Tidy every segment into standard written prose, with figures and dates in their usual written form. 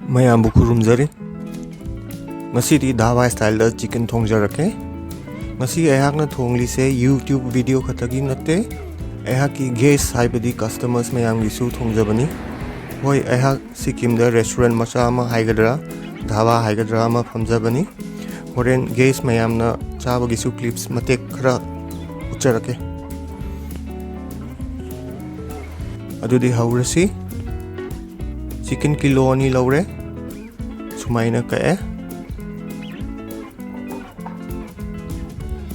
Mayambu khurumjari ngasidi dhaba style da chicken thongjarake ngasi ayakna thongli se YouTube video khatagi natte ayaki guest haibadi customers mayam gisu thongjabani hoi ayak Sikkim da restaurant macha ama haigadra dhaba haigadra ama phamjabani horen guest mayamna chaba gisu clips matek khara ucharake adudi haurasi chicken kilo ani laure sumaina kae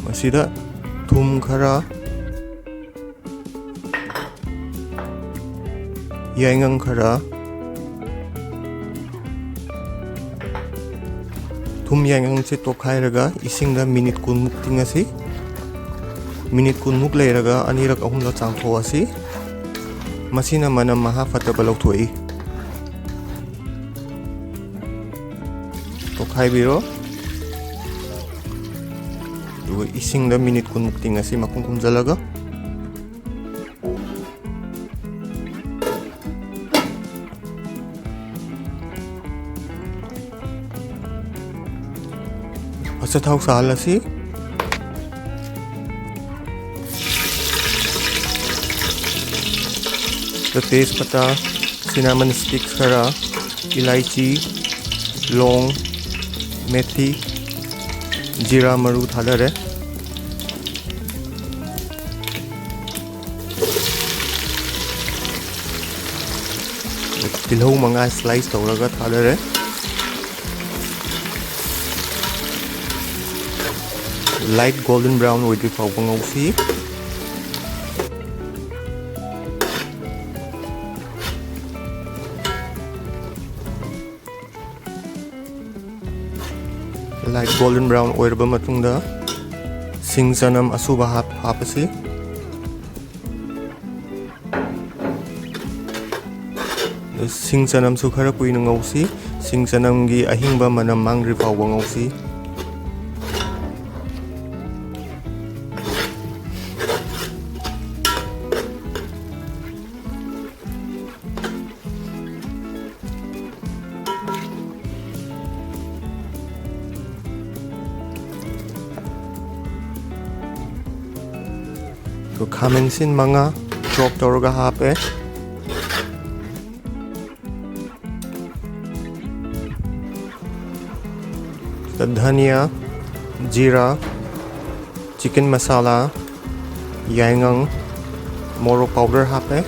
masida thum khara yaingang khara thum yaingang se tokhairaga isingda minute kun muk tingasi minute kun muk leiraga anirak ahumla changthoasi masina manam maha fataba lokthoi tokhai biro dugo isingda minute kun muk tingasi makum kumjalaga asa thau salasi the tejpata cinnamon sticks khara ilaichi long methi jira maru thalare tilhau manga slice tawraga thalare light golden brown oidi pawbangausi light golden brown oirba matungda singsanam asuba hapasi singsanam su khara kuina ngausi singsanam gi ahingba manam mangri pawba ngausi to kamensin manga chop tawraga hape dhania jira chicken masala yaingang morok powder hape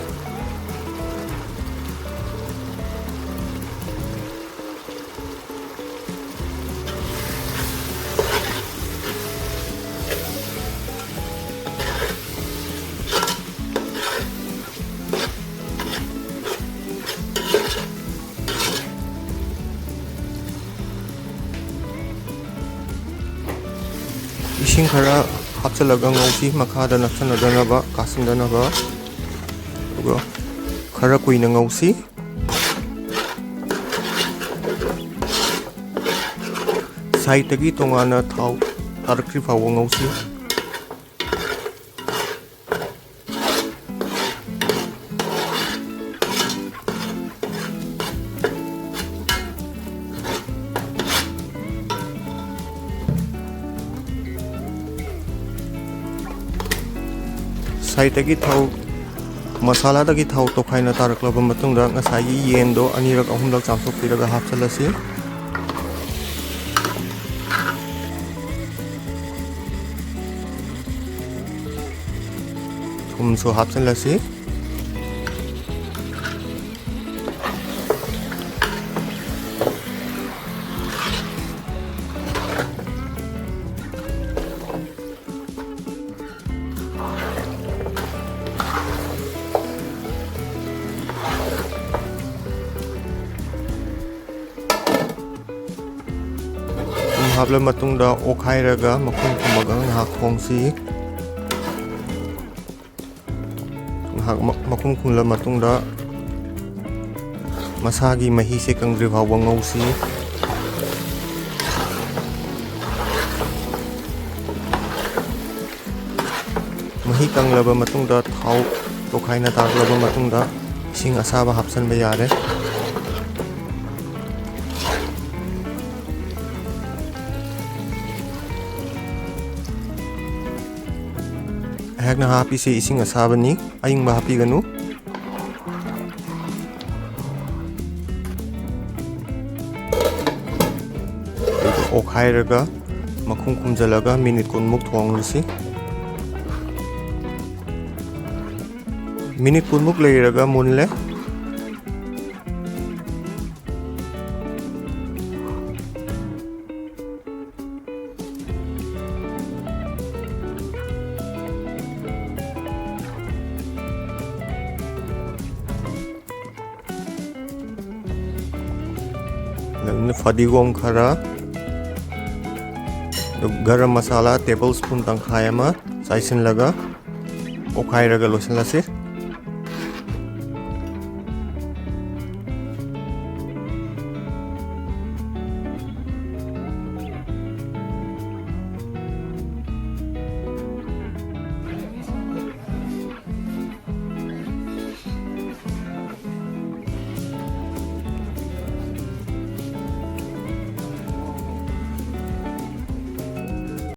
ising khara hapchalaga ngausi makhada naksanadana kasindana ba dugo khara kuina ngausi side tagi tongana thau tarakri phaw ngausi side tagi thau masala tagi thau tokhaina taraklaba matungda ngasai yendo anirak ahumlak chamsok piraga hapchalasi thum so hapchalasi habla matungda okhairaga makhum kumaga ngahak khongsi ngahak makhum khungla matungda masagi mahi se kangri bhawa ngausi mahi kanglaba matungda thau tokhaina taklaba matungda ising asaba hapsanba yare ꯑꯩꯍꯥꯛꯅ ꯍꯥꯞꯄꯤꯁꯦ ꯏꯁꯤꯡ ꯑꯁꯥꯕꯅꯤ, ꯑꯏꯪꯕ ꯍꯥꯞꯄꯤꯒꯅꯨ꯫ ꯑꯣꯠꯈꯥꯏꯔꯒ ꯃꯈꯨꯝ ꯈꯨꯝꯖꯤꯜꯂꯒ minute 10 ꯃꯨꯛ ꯊꯣꯡꯂꯁꯤ꯫ Minute 10 ꯃꯨꯛ ꯂꯩꯔꯒ ꯃꯨꯜꯂꯦ꯫ ꯐꯗꯤꯒꯣꯝ ꯈꯔ, गरम मसाला टेबल स्पून तंखाय अमा चाइसिनलगा ओखाइरगा लोइसनलासि।